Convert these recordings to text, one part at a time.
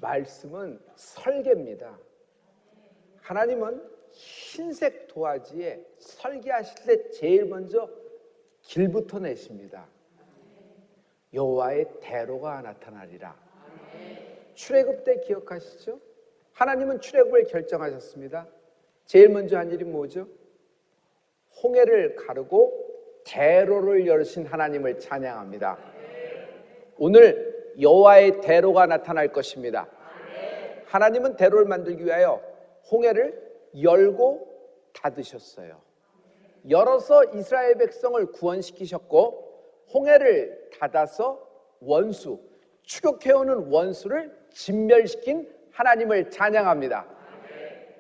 말씀은 설계입니다. 하나님은 흰색 도화지에 설계하실 때 제일 먼저 길부터 내십니다. 여호와의 대로가 나타나리라. 출애굽 때 기억하시죠? 하나님은 출애굽을 결정하셨습니다. 제일 먼저 한 일이 뭐죠? 홍해를 가르고 대로를 열으신 하나님을 찬양합니다. 오늘 여호와의 대로가 나타날 것입니다. 하나님은 대로를 만들기 위하여 홍해를 열고 닫으셨어요. 열어서 이스라엘 백성을 구원시키셨고, 홍해를 닫아서 원수, 추격해오는 원수를 진멸시킨 하나님을 찬양합니다.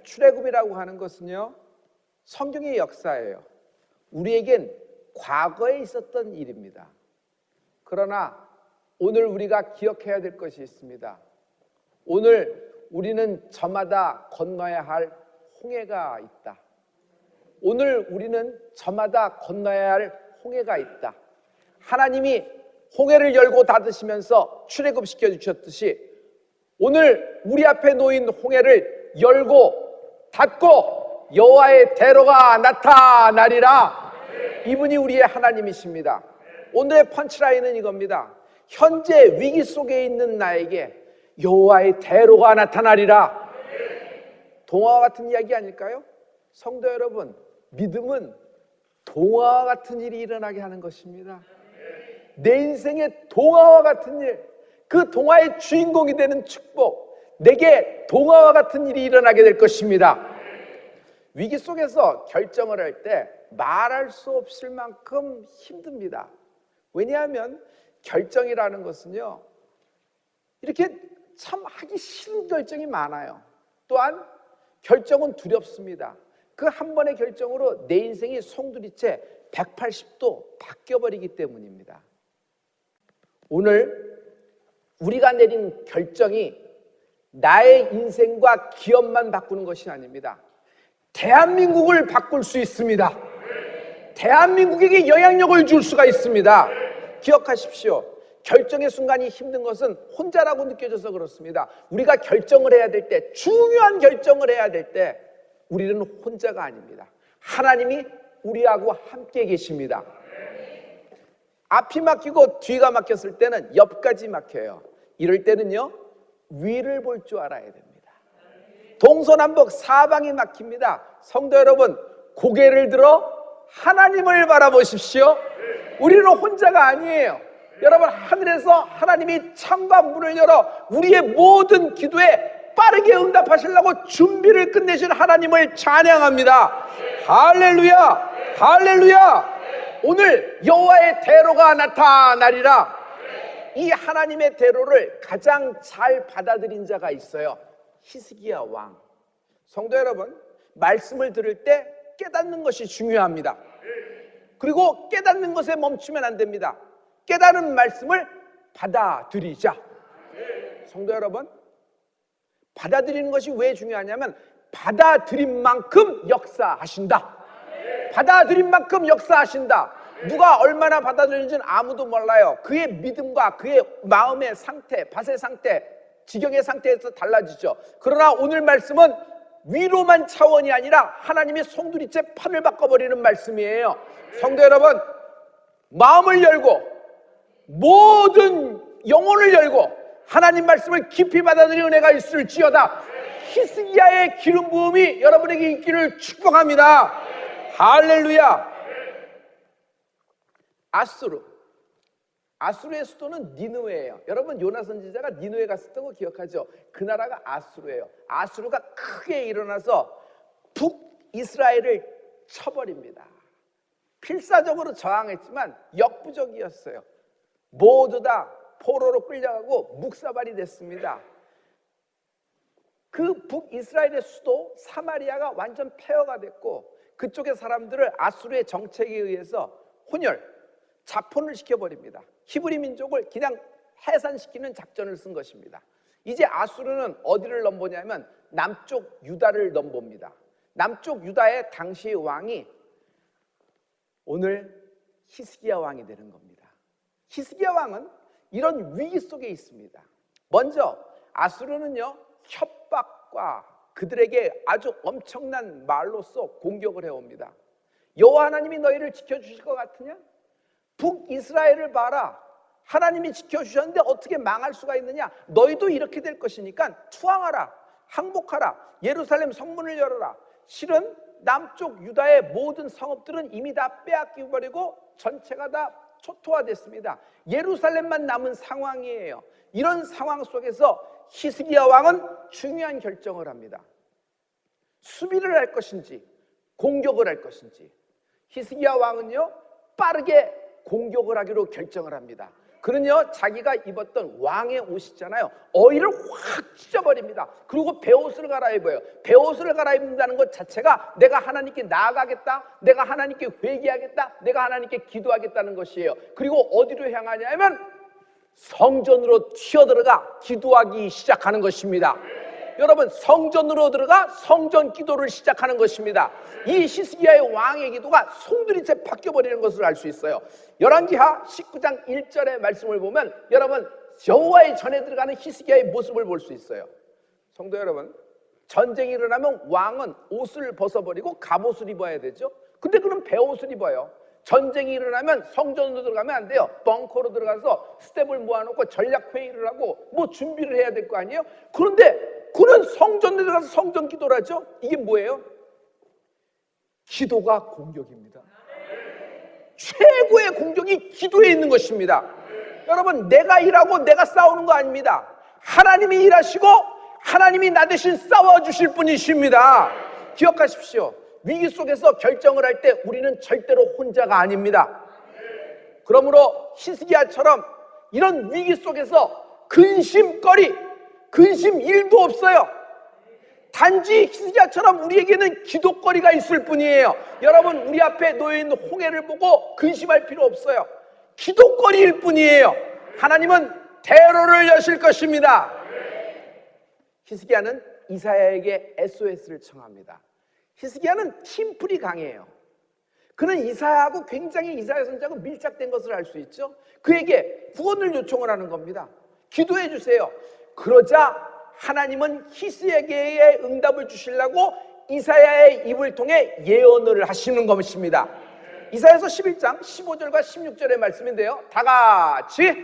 출애굽이라고 하는 것은요, 성경의 역사예요. 우리에겐 과거에 있었던 일입니다. 그러나 오늘 우리가 기억해야 될 것이 있습니다. 오늘 우리는 저마다 건너야 할 홍해가 있다. 오늘 우리는 저마다 건너야 할 홍해가 있다. 하나님이 홍해를 열고 닫으시면서 출애굽시켜 주셨듯이 오늘 우리 앞에 놓인 홍해를 열고 닫고 여호와의 대로가 나타나리라. 이분이 우리의 하나님이십니다. 오늘의 펀치라인은 이겁니다. 현재 위기 속에 있는 나에게 여호와의 대로가 나타나리라. 동화와 같은 이야기 아닐까요? 성도 여러분, 믿음은 동화와 같은 일이 일어나게 하는 것입니다. 내 인생의 동화와 같은 일, 그 동화의 주인공이 되는 축복, 내게 동화와 같은 일이 일어나게 될 것입니다. 위기 속에서 결정을 할 때 말할 수 없을 만큼 힘듭니다. 왜냐하면 결정이라는 것은요, 이렇게 참 하기 싫은 결정이 많아요. 또한 결정은 두렵습니다. 그 한 번의 결정으로 내 인생이 송두리째 180도 바뀌어버리기 때문입니다. 오늘 우리가 내린 결정이 나의 인생과 기업만 바꾸는 것이 아닙니다. 대한민국을 바꿀 수 있습니다. 대한민국에게 영향력을 줄 수가 있습니다. 기억하십시오. 결정의 순간이 힘든 것은 혼자라고 느껴져서 그렇습니다. 우리가 결정을 해야 될 때, 중요한 결정을 해야 될 때 우리는 혼자가 아닙니다. 하나님이 우리하고 함께 계십니다. 앞이 막히고 뒤가 막혔을 때는 옆까지 막혀요. 이럴 때는요, 위를 볼 줄 알아야 됩니다. 동서남북 사방이 막힙니다. 성도 여러분, 고개를 들어 하나님을 바라보십시오. 우리는 혼자가 아니에요. 여러분, 하늘에서 하나님이 창과 문을 열어 우리의 모든 기도에 빠르게 응답하시려고 준비를 끝내신 하나님을 찬양합니다. 할렐루야, 할렐루야. 오늘 여호와의 대로가 나타나리라. 이 하나님의 대로를 가장 잘 받아들인 자가 있어요. 히스기야 왕. 성도 여러분, 말씀을 들을 때 깨닫는 것이 중요합니다. 그리고 깨닫는 것에 멈추면 안 됩니다. 깨달은 말씀을 받아들이자. 성도 여러분, 받아들이는 것이 왜 중요하냐면 받아들인 만큼 역사하신다. 받아들인 만큼 역사하신다. 누가 얼마나 받아들이는지는 아무도 몰라요. 그의 믿음과 그의 마음의 상태, 밭의 상태, 지경의 상태에서 달라지죠. 그러나 오늘 말씀은 위로만 차원이 아니라 하나님이 송두리째 판을 바꿔버리는 말씀이에요. 성도 여러분, 마음을 열고 모든 영혼을 열고 하나님 말씀을 깊이 받아들이는 은혜가 있을지어다. 히스기야의 기름 부음이 여러분에게 있기를 축복합니다. 할렐루야. 아수르의 수도는 니느웨예요. 여러분, 요나 선지자가 니느웨 갔었던 거 기억하죠? 그 나라가 아수르예요. 아수르가 크게 일어나서 북이스라엘을 쳐버립니다. 필사적으로 저항했지만 역부족이었어요. 모두 다 포로로 끌려가고 묵사발이 됐습니다. 그 북이스라엘의 수도 사마리아가 완전 폐허가 됐고, 그쪽의 사람들을 아수르의 정책에 의해서 혼혈, 자폰을 시켜버립니다. 히브리 민족을 그냥 해산시키는 작전을 쓴 것입니다. 이제 아수르는 어디를 넘보냐면 남쪽 유다를 넘봅니다. 남쪽 유다의 당시의 왕이 오늘 히스기야 왕이 되는 겁니다. 히스기야 왕은 이런 위기 속에 있습니다. 먼저 아수르는요, 협박과 그들에게 아주 엄청난 말로써 공격을 해옵니다. 여호와 하나님이 너희를 지켜주실 것 같으냐? 북이스라엘을 봐라. 하나님이 지켜주셨는데 어떻게 망할 수가 있느냐? 너희도 이렇게 될 것이니까 투항하라, 항복하라, 예루살렘 성문을 열어라. 실은 남쪽 유다의 모든 성읍들은 이미 다 빼앗기고 버리고 전체가 다 초토화됐습니다. 예루살렘만 남은 상황이에요. 이런 상황 속에서 히스기야 왕은 중요한 결정을 합니다. 수비를 할 것인지 공격을 할 것인지. 히스기야 왕은요, 빠르게 공격을 하기로 결정을 합니다. 그는요, 자기가 입었던 왕의 옷이잖아요, 어이를 확 찢어버립니다. 그리고 베옷을 갈아입어요. 베옷을 갈아입는다는 것 자체가 내가 하나님께 나아가겠다, 내가 하나님께 회개하겠다, 내가 하나님께 기도하겠다는 것이에요. 그리고 어디로 향하냐면 성전으로 튀어들어가 기도하기 시작하는 것입니다. 여러분, 성전으로 들어가 성전 기도를 시작하는 것입니다. 이 히스기야의 왕의 기도가 송두리째 바뀌어버리는 것을 알 수 있어요. 열왕기하 19장 1절의 말씀을 보면 여러분, 여호와의 전에 들어가는 히스기야의 모습을 볼 수 있어요. 성도 여러분, 전쟁이 일어나면 왕은 옷을 벗어버리고 갑옷을 입어야 되죠. 근데 그럼 베옷을 입어요. 전쟁이 일어나면 성전으로 들어가면 안 돼요. 벙커로 들어가서 스텝을 모아놓고 전략회의를 하고 뭐 준비를 해야 될 거 아니에요. 그런데 그는 성전에 들어가서 성전 기도를 하죠. 이게 뭐예요? 기도가 공격입니다. 최고의 공격이 기도에 있는 것입니다. 여러분, 내가 일하고 내가 싸우는 거 아닙니다. 하나님이 일하시고 하나님이 나 대신 싸워주실 분이십니다. 기억하십시오. 위기 속에서 결정을 할 때 우리는 절대로 혼자가 아닙니다. 그러므로 히스기야처럼 이런 위기 속에서 근심거리, 근심 1도 없어요. 단지 히스기야처럼 우리에게는 기도거리가 있을 뿐이에요. 여러분, 우리 앞에 놓여있는 홍해를 보고 근심할 필요 없어요. 기도거리일 뿐이에요. 하나님은 대로를 여실 것입니다. 히스기야는 이사야에게 SOS를 청합니다. 히스기야는 팀플이 강해요. 그는 이사야하고 굉장히 이사야 선지자하고 밀착된 것을 알 수 있죠. 그에게 구원을 요청을 하는 겁니다. 기도해 주세요. 그러자 하나님은 히스기야에게 응답을 주시려고 이사야의 입을 통해 예언을 하시는 것입니다. 이사야서 11장 15절과 16절의 말씀인데요, 다 같이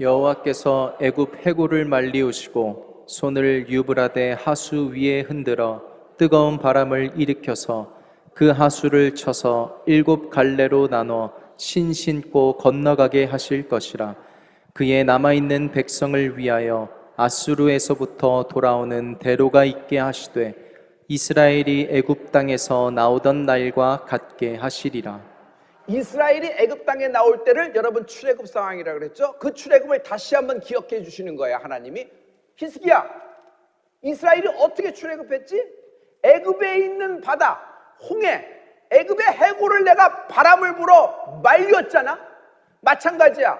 여호와께서 애굽 해골을 말리우시고 손을 유브라데 하수 위에 흔들어 뜨거운 바람을 일으켜서 그 하수를 쳐서 7 갈래로 나눠 신 신고 건너가게 하실 것이라. 그의 남아있는 백성을 위하여 아수르에서부터 돌아오는 대로가 있게 하시되 이스라엘이 애굽 땅에서 나오던 날과 같게 하시리라. 이스라엘이 애굽 땅에 나올 때를 여러분 출애굽 상황이라고 그랬죠. 그 출애굽을 다시 한번 기억해 주시는 거예요. 하나님이. 히스기야, 이스라엘이 어떻게 출애굽했지? 애굽에 있는 바다, 홍해, 애굽의 해골을 내가 바람을 불어 말렸잖아. 마찬가지야.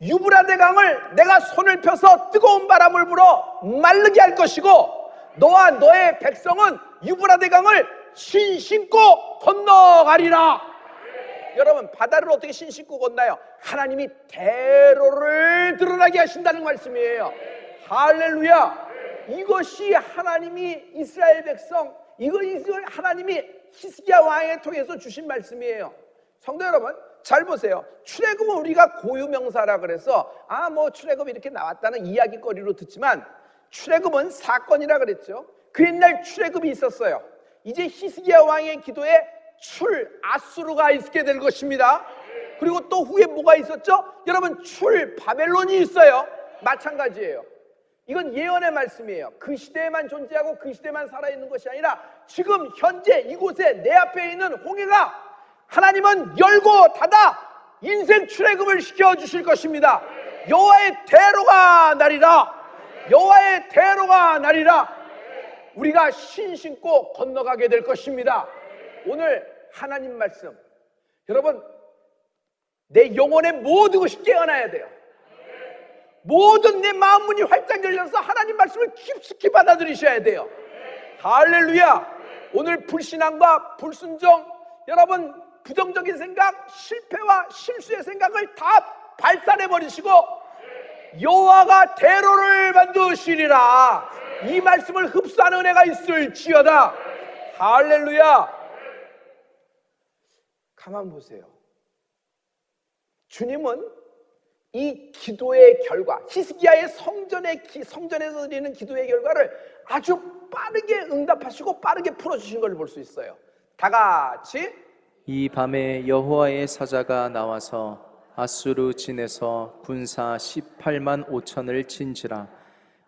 유브라데강을 내가 손을 펴서 뜨거운 바람을 불어 마르게 할 것이고, 너와 너의 백성은 유브라데강을 신신고 건너가리라. 여러분, 바다를 어떻게 신신고 건너요? 하나님이 대로를 드러나게 하신다는 말씀이에요. 할렐루야. 이것이 하나님이 이스라엘 백성, 이걸 하나님이 히스기야 왕에 통해서 주신 말씀이에요. 성도 여러분, 잘 보세요. 출애굽은 우리가 고유명사라 그래서 뭐 출애굽이 이렇게 나왔다는 이야기거리로 듣지만, 출애굽은 사건이라 그랬죠. 그 옛날 출애굽이 있었어요. 이제 히스기야 왕의 기도에 아수르가 있게 될 것입니다. 그리고 또 후에 뭐가 있었죠? 여러분, 바벨론이 있어요. 마찬가지예요. 이건 예언의 말씀이에요. 그 시대에만 존재하고 그 시대에만 살아있는 것이 아니라 지금 현재 이곳에 내 앞에 있는 홍해가 하나님은 열고 닫아 인생 출애굽을 시켜주실 것입니다. 여호와의 대로가 나리라. 여호와의 대로가 나리라. 우리가 신신고 건너가게 될 것입니다. 오늘 하나님 말씀, 여러분, 내 영혼의 모든 것이 깨어나야 돼요. 모든 내 마음 문이 활짝 열려서 하나님 말씀을 깊숙이 받아들이셔야 돼요. 할렐루야. 오늘 불신앙과 불순종, 여러분 부정적인 생각, 실패와 실수의 생각을 다 발산해 버리시고 여호와가 대로를 만드시리라. 이 말씀을 흡수하는 은혜가 있을지어다. 할렐루야. 가만 보세요. 주님은 이 기도의 결과, 히스기야의 성전에서 드리는 기도의 결과를 아주 빠르게 응답하시고 빠르게 풀어주신 걸 볼 수 있어요. 다 같이. 이 밤에 여호와의 사자가 나와서 아수르 진에서 군사 18만 5천을 친지라.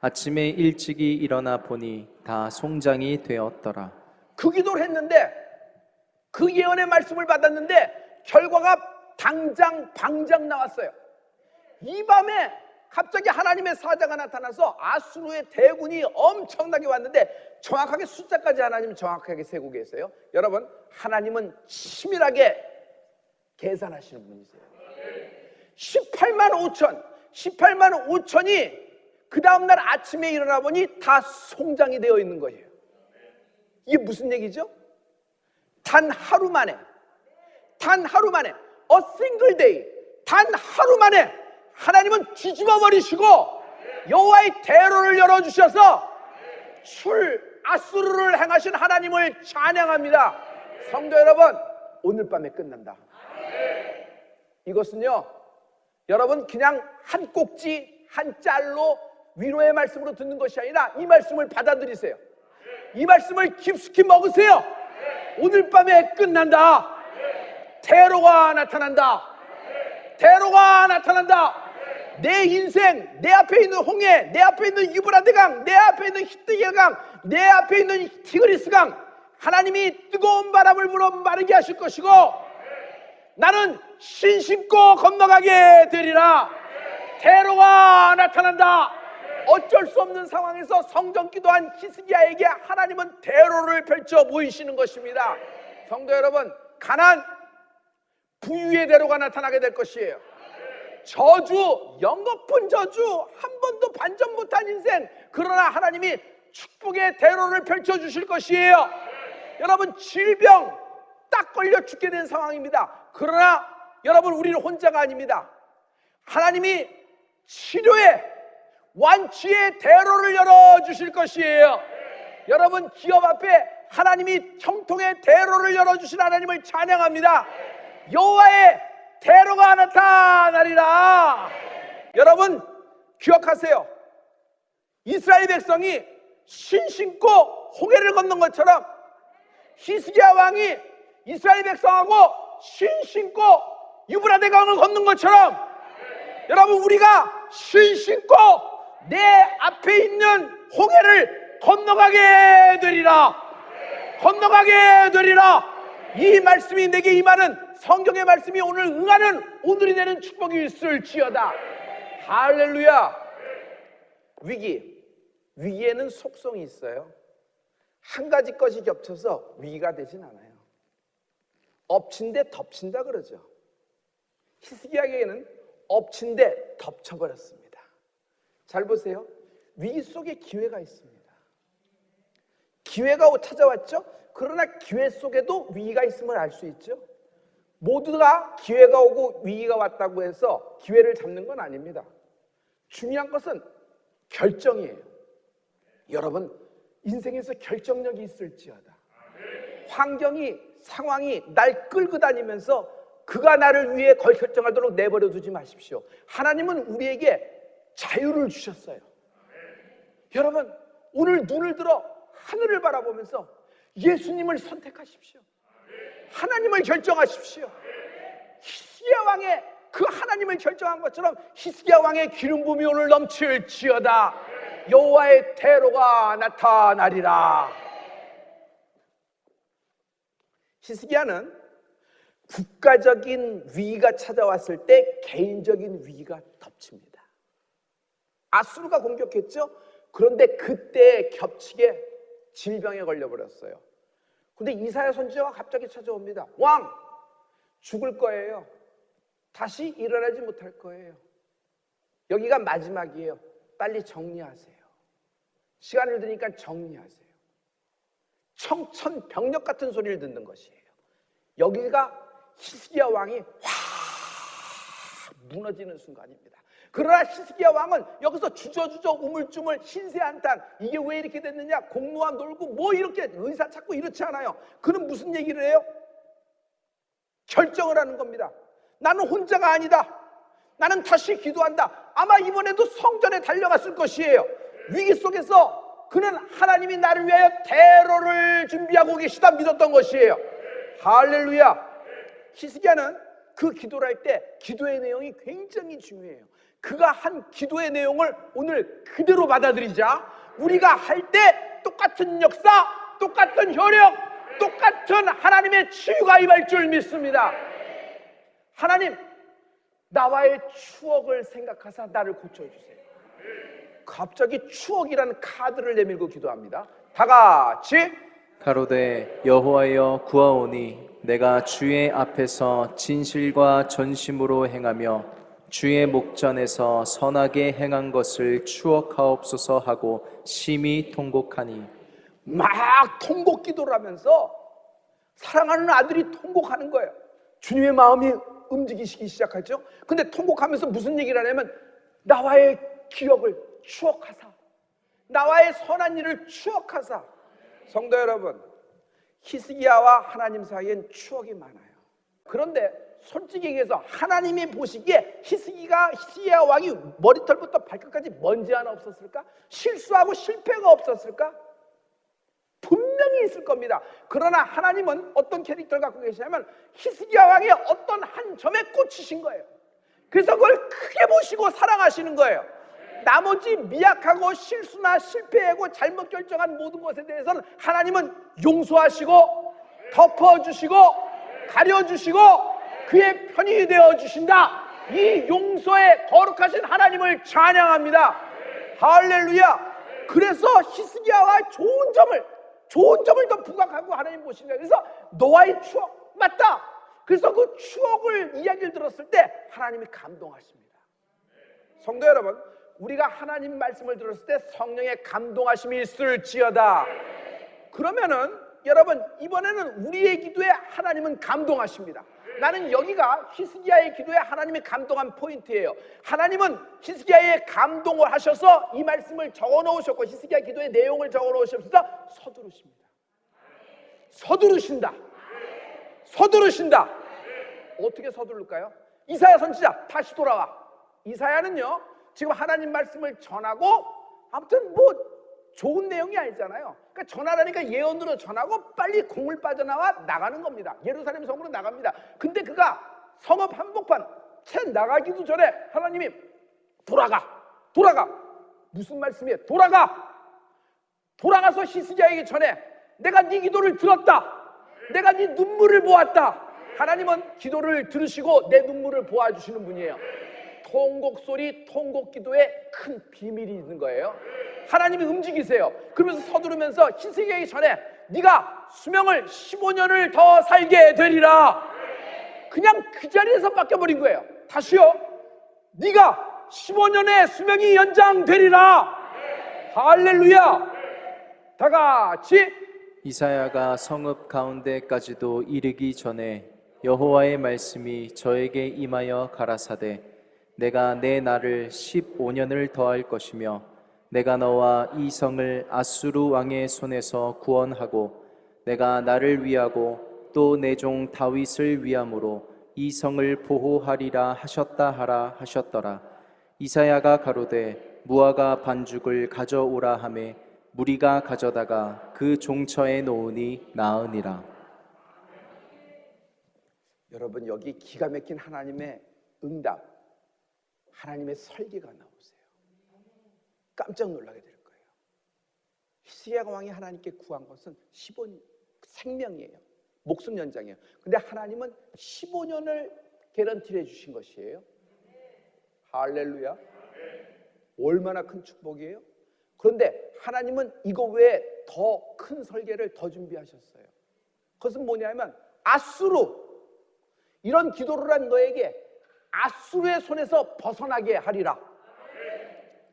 아침에 일찍이 일어나 보니 다 송장이 되었더라. 그 기도를 했는데, 그 예언의 말씀을 받았는데 결과가 방장 나왔어요. 이 밤에 갑자기 하나님의 사자가 나타나서 아수르의 대군이 엄청나게 왔는데, 정확하게 숫자까지 하나님이 정확하게 세고 계세요. 여러분, 하나님은 치밀하게 계산하시는 분이세요. 18만 5천이 그 다음날 아침에 일어나 보니 다 송장이 되어 있는 거예요. 이게 무슨 얘기죠? 단 하루 만에 a single day, 단 하루 만에 하나님은 뒤집어 버리시고 여호와의 대로를 열어주셔서 아수르를 행하신 하나님을 찬양합니다. 성도 여러분, 오늘 밤에 끝난다. 이것은요, 여러분 그냥 한 꼭지 한 짤로 위로의 말씀으로 듣는 것이 아니라 이 말씀을 받아들이세요. 이 말씀을 깊숙이 먹으세요. 오늘 밤에 끝난다. 대로가 나타난다. 대로가 나타난다. 내 인생, 내 앞에 있는 홍해, 내 앞에 있는 유브라데강, 내 앞에 있는 히드기야강, 내 앞에 있는 티그리스강, 하나님이 뜨거운 바람을 불어 마르게 하실 것이고, 나는 신심고 건너가게 되리라. 대로가 나타난다. 어쩔 수 없는 상황에서 성전 기도한 히스기야에게 하나님은 대로를 펼쳐 보이시는 것입니다. 성도 여러분, 가난, 부유의 대로가 나타나게 될 것이에요. 저주, 영겁은 저주, 한 번도 반전 못한 인생, 그러나 하나님이 축복의 대로를 펼쳐주실 것이에요. 여러분, 질병 딱 걸려 죽게 된 상황입니다. 그러나 여러분, 우리는 혼자가 아닙니다. 하나님이 치료의 완치의 대로를 열어주실 것이에요. 여러분, 기업 앞에 하나님이 형통의 대로를 열어주신 하나님을 찬양합니다. 여호와의 대로가 나타나리라. 여러분, 기억하세요. 이스라엘 백성이 신심고 홍해를 건넌 것처럼 히스기야 왕이 이스라엘 백성하고 신심고 유브라데 강을 건넌 것처럼, 여러분, 우리가 신심고 내 앞에 있는 홍해를 건너가게 되리라. 건너가게 되리라. 이 말씀이 내게 임하는, 성경의 말씀이 오늘 응하는 오늘이 되는 축복이 있을지어다. 할렐루야. 위기에는 속성이 있어요. 한 가지 것이 겹쳐서 위기가 되진 않아요. 엎친 데 덮친다 그러죠. 히스기야에게는 엎친 데 덮쳐버렸습니다. 잘 보세요. 위기 속에 기회가 있습니다. 기회가 찾아왔죠. 그러나 기회 속에도 위기가 있음을 알 수 있죠. 모두가 기회가 오고 위기가 왔다고 해서 기회를 잡는 건 아닙니다. 중요한 것은 결정이에요. 여러분, 인생에서 결정력이 있을지어다. 환경이, 상황이 날 끌고 다니면서 그가 나를 위해 결정하도록 내버려 두지 마십시오. 하나님은 우리에게 자유를 주셨어요. 여러분, 오늘 눈을 들어 하늘을 바라보면서 예수님을 선택하십시오. 하나님을 결정하십시오. 히스기야 왕의 그 하나님을 결정한 것처럼 히스기야 왕의 기름 부음이 오늘 넘칠지어다. 여호와의 대로가 나타나리라. 히스기야는 국가적인 위기가 찾아왔을 때 개인적인 위기가 덮칩니다. 아수르가 공격했죠. 그런데 그때 겹치게 질병에 걸려버렸어요. 근데 이사야 선지자가 갑자기 찾아옵니다. 왕, 죽을 거예요. 다시 일어나지 못할 거예요. 여기가 마지막이에요. 빨리 정리하세요. 시간을 드니까 정리하세요. 청천벽력 같은 소리를 듣는 것이에요. 여기가 히스기야 왕이 확 무너지는 순간입니다. 그러나 히스기야 왕은 여기서 주저주저 우물쭈물 신세한탄, 이게 왜 이렇게 됐느냐, 공노와 놀고 뭐 이렇게 의사 찾고 이렇지 않아요. 그는 무슨 얘기를 해요? 결정을 하는 겁니다. 나는 혼자가 아니다. 나는 다시 기도한다. 아마 이번에도 성전에 달려갔을 것이에요. 위기 속에서 그는 하나님이 나를 위하여 대로를 준비하고 계시다 믿었던 것이에요. 할렐루야. 히스기야는 그 기도를 할 때 기도의 내용이 굉장히 중요해요. 그가 한 기도의 내용을 오늘 그대로 받아들이자 우리가 할 때 똑같은 역사, 똑같은 효력, 똑같은 하나님의 치유가 임할 줄 믿습니다. 하나님, 나와의 추억을 생각하사 나를 고쳐주세요. 갑자기 추억이라는 카드를 내밀고 기도합니다. 다 같이 가로되 여호와여 구하오니 내가 주의 앞에서 진실과 전심으로 행하며 주의 목전에서 선하게 행한 것을 추억하옵소서 하고 심히 통곡하니. 막 통곡 기도를 하면서 사랑하는 아들이 통곡하는 거예요. 주님의 마음이 움직이시기 시작하죠. 근데 통곡하면서 무슨 얘기를 하냐면 나와의 기억을 추억하사, 나와의 선한 일을 추억하사. 성도 여러분, 히스기야와 하나님 사이엔 추억이 많아요. 그런데 솔직히 얘기해서 하나님이 보시기에 히스기야 왕이 머리털부터 발끝까지 먼지 하나 없었을까? 실수하고 실패가 없었을까? 분명히 있을 겁니다. 그러나 하나님은 어떤 캐릭터를 갖고 계시냐면 히스기야 왕의 어떤 한 점에 꽂히신 거예요. 그래서 그걸 크게 보시고 사랑하시는 거예요. 나머지 미약하고 실수나 실패하고 잘못 결정한 모든 것에 대해서는 하나님은 용서하시고 덮어주시고 가려주시고 그의 편이 되어주신다. 이 용서의 거룩하신 하나님을 찬양합니다. 할렐루야. 그래서 히스기야와 좋은 점을 더 부각하고 하나님 보시는 거예요. 그래서 노아의 추억 맞다. 그래서 그 추억을 이야기를 들었을 때 하나님이 감동하십니다. 성도 여러분, 우리가 하나님 말씀을 들었을 때 성령의 감동하심이 있을지어다. 그러면은 여러분, 이번에는 우리의 기도에 하나님은 감동하십니다. 나는 여기가 히스기야의 기도에 하나님이 감동한 포인트예요. 하나님은 히스기야의 감동을 하셔서 이 말씀을 적어 놓으셨고 히스기야 기도의 내용을 적어 놓으셔서 서두르신다. 어떻게 서두를까요? 이사야 선지자 다시 돌아와. 이사야는요 지금 하나님 말씀을 전하고 아무튼 뭐 좋은 내용이 아니잖아요. 그러니까 전하라니까 예언으로 전하고 빨리 공을 빠져나와 나가는 겁니다. 예루살렘 성으로 나갑니다. 근데 그가 성읍 한복판 채 나가기도 전에 하나님이 돌아가. 무슨 말씀이에요? 돌아가서 히스기야에게 전해. 내가 네 기도를 들었다. 내가 네 눈물을 보았다. 하나님은 기도를 들으시고 내 눈물을 보아주시는 분이에요. 통곡 소리, 통곡 기도에 큰 비밀이 있는 거예요. 하나님이 움직이세요. 그러면서 서두르면서 히스기야에게 전해. 네가 수명을 15년을 더 살게 되리라. 그냥 그 자리에서 바뀌어버린 거예요. 다시요. 네가 15년의 수명이 연장되리라. 할렐루야. 다 같이 이사야가 성읍 가운데까지도 이르기 전에 여호와의 말씀이 저에게 임하여 가라사대 내가 내 날을 15년을 더할 것이며 내가 너와 이 성을 아수르 왕의 손에서 구원하고 내가 나를 위하고 또 내 종 다윗을 위함으로 이 성을 보호하리라 하셨다 하라 하셨더라. 이사야가 가로되 무화과 반죽을 가져오라 하매 무리가 가져다가 그 종처에 놓으니 나으니라. 여러분, 여기 기가 막힌 하나님의 응답, 하나님의 설계가 나오세요. 깜짝 놀라게 될 거예요. 히스기야 왕이 하나님께 구한 것은 15년 생명이에요. 목숨 연장이에요. 근데 하나님은 15년을 개런티를 해주신 것이에요. 할렐루야. 얼마나 큰 축복이에요. 그런데 하나님은 이거 외에 더 큰 설계를 더 준비하셨어요. 그것은 뭐냐면 아수르, 이런 기도를 한 너에게 아수르의 손에서 벗어나게 하리라.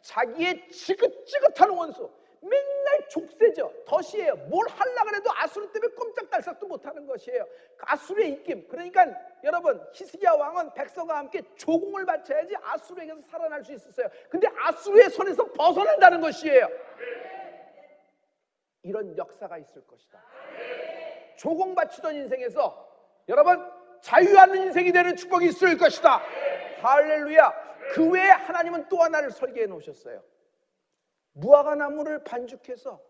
자기의 지긋지긋한 원수, 맨날 족쇄죠. 덫이에요. 뭘 하려고 해도 아수르 때문에 꼼짝달싹도 못하는 것이에요. 아수르의 입김. 그러니까 여러분, 히스기야 왕은 백성과 함께 조공을 바쳐야지 아수르에게서 살아날 수 있었어요. 근데 아수르의 손에서 벗어난다는 것이에요. 이런 역사가 있을 것이다. 조공 바치던 인생에서 여러분, 자유하는 인생이 되는 축복이 있을 것이다. 할렐루야. 그 외에 하나님은 또 하나를 설계해 놓으셨어요. 무화과 나무를 반죽해서,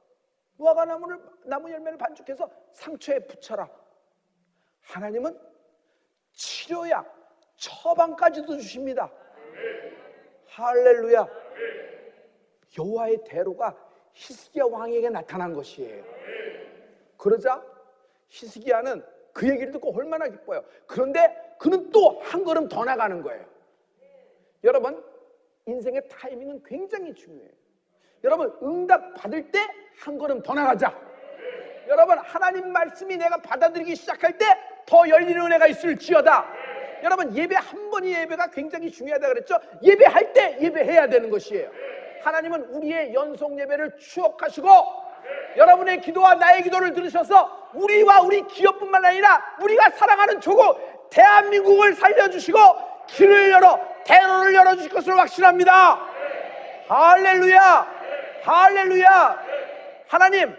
나무 열매를 반죽해서 상처에 붙여라. 하나님은 치료약, 처방까지도 주십니다. 할렐루야. 여호와의 대로가 히스기야 왕에게 나타난 것이에요. 그러자 히스기야는 그 얘기를 듣고 얼마나 기뻐요. 그런데 그는 또 한 걸음 더 나가는 거예요. 여러분, 인생의 타이밍은 굉장히 중요해요. 여러분, 응답 받을 때 한 걸음 더 나가자. 여러분, 하나님 말씀이 내가 받아들이기 시작할 때 더 열리는 은혜가 있을지어다. 여러분, 예배 한 번의 예배가 굉장히 중요하다 그랬죠. 예배할 때 예배해야 되는 것이에요. 하나님은 우리의 연속 예배를 추억하시고 여러분의 기도와 나의 기도를 들으셔서 우리와 우리 기업뿐만 아니라 우리가 사랑하는 조국 대한민국을 살려주시고 길을 열어 대로를 열어주실 것을 확신합니다. 할렐루야. 할렐루야. 하나님,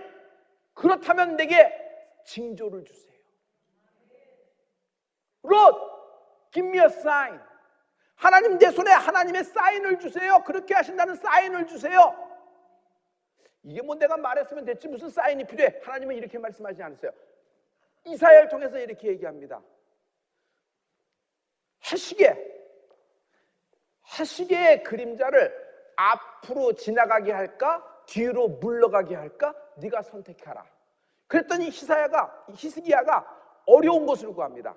그렇다면 내게 징조를 주세요. Lord, give me a sign. 하나님, 내 손에 하나님의 사인을 주세요. 그렇게 하신다는 사인을 주세요. 이게 뭐 내가 말했으면 됐지 무슨 사인이 필요해. 하나님은 이렇게 말씀하지 않으세요. 이사야를 통해서 이렇게 얘기합니다. 해시계의 그림자를 앞으로 지나가게 할까 뒤로 물러가게 할까 네가 선택하라. 그랬더니 히스기야가 어려운 것을 구합니다.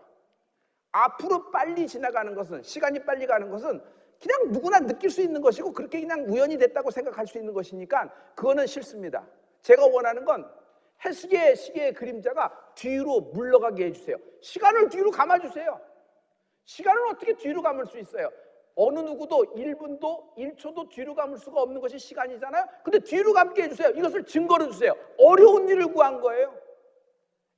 앞으로 빨리 지나가는 것은, 시간이 빨리 가는 것은 그냥 누구나 느낄 수 있는 것이고 그렇게 그냥 우연이 됐다고 생각할 수 있는 것이니까 그거는 싫습니다. 제가 원하는 건 해시계의 시계의 그림자가 뒤로 물러가게 해주세요. 시간을 뒤로 감아주세요. 시간을 어떻게 뒤로 감을 수 있어요? 어느 누구도 1분도 1초도 뒤로 감을 수가 없는 것이 시간이잖아요. 근데 뒤로 감게 해주세요. 이것을 증거로 주세요. 어려운 일을 구한 거예요.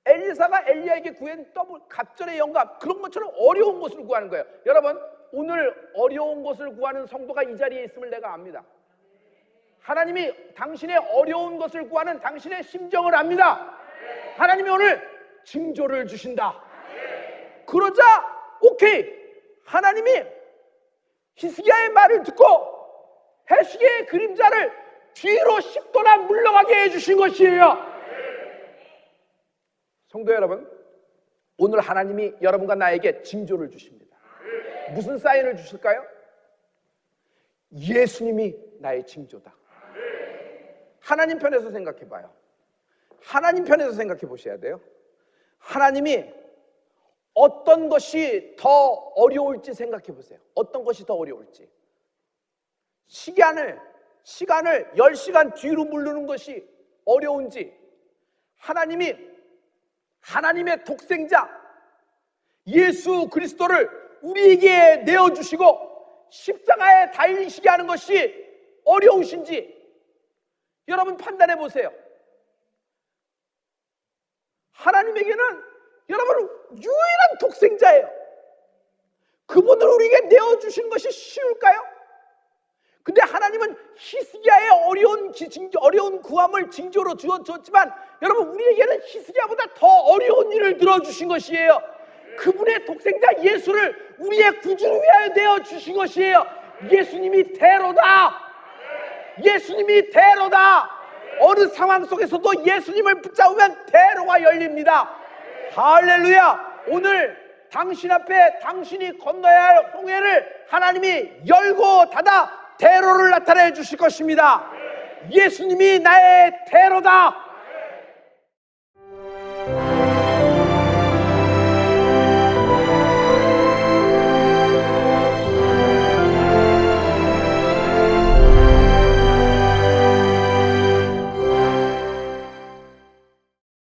엘리사가 엘리야에게 구한 갑절의 영감, 그런 것처럼 어려운 것을 구하는 거예요. 여러분, 오늘 어려운 것을 구하는 성도가 이 자리에 있음을 내가 압니다. 하나님이 당신의 어려운 것을 구하는 당신의 심정을 압니다. 하나님이 오늘 징조를 주신다. 그러자 오케이, 하나님이 히스기야의 말을 듣고 해시계의 그림자를 뒤로 10도나 물러가게 해주신 것이에요. 성도 여러분, 오늘 하나님이 여러분과 나에게 징조를 주십니다. 무슨 사인을 주실까요? 예수님이 나의 징조다. 하나님 편에서 생각해 봐요. 하나님 편에서 생각해 보셔야 돼요. 하나님이 어떤 것이 더 어려울지 생각해 보세요. 어떤 것이 더 어려울지. 시간을 10시간 뒤로 물르는 것이 어려운지, 하나님의 독생자 예수 그리스도를 우리에게 내어주시고 십자가에 달리시게 하는 것이 어려우신지 여러분 판단해 보세요. 하나님에게는 여러분 유일한 독생자예요. 그분을 우리에게 내어주신 것이 쉬울까요? 근데 하나님은 히스기야의 어려운 구함을 징조로 주었지만 여러분, 우리에게는 히스기야보다 더 어려운 일을 들어주신 것이에요. 그분의 독생자 예수를 우리의 구주를 위하여 내어주신 것이에요. 예수님이 대로다. 예수님이 대로다. 어느 상황 속에서도 예수님을 붙잡으면 대로가 열립니다. 할렐루야. 오늘 당신 앞에 당신이 건너야 할 홍해를 하나님이 열고 닫아 대로를 나타내 주실 것입니다. 예수님이 나의 대로다.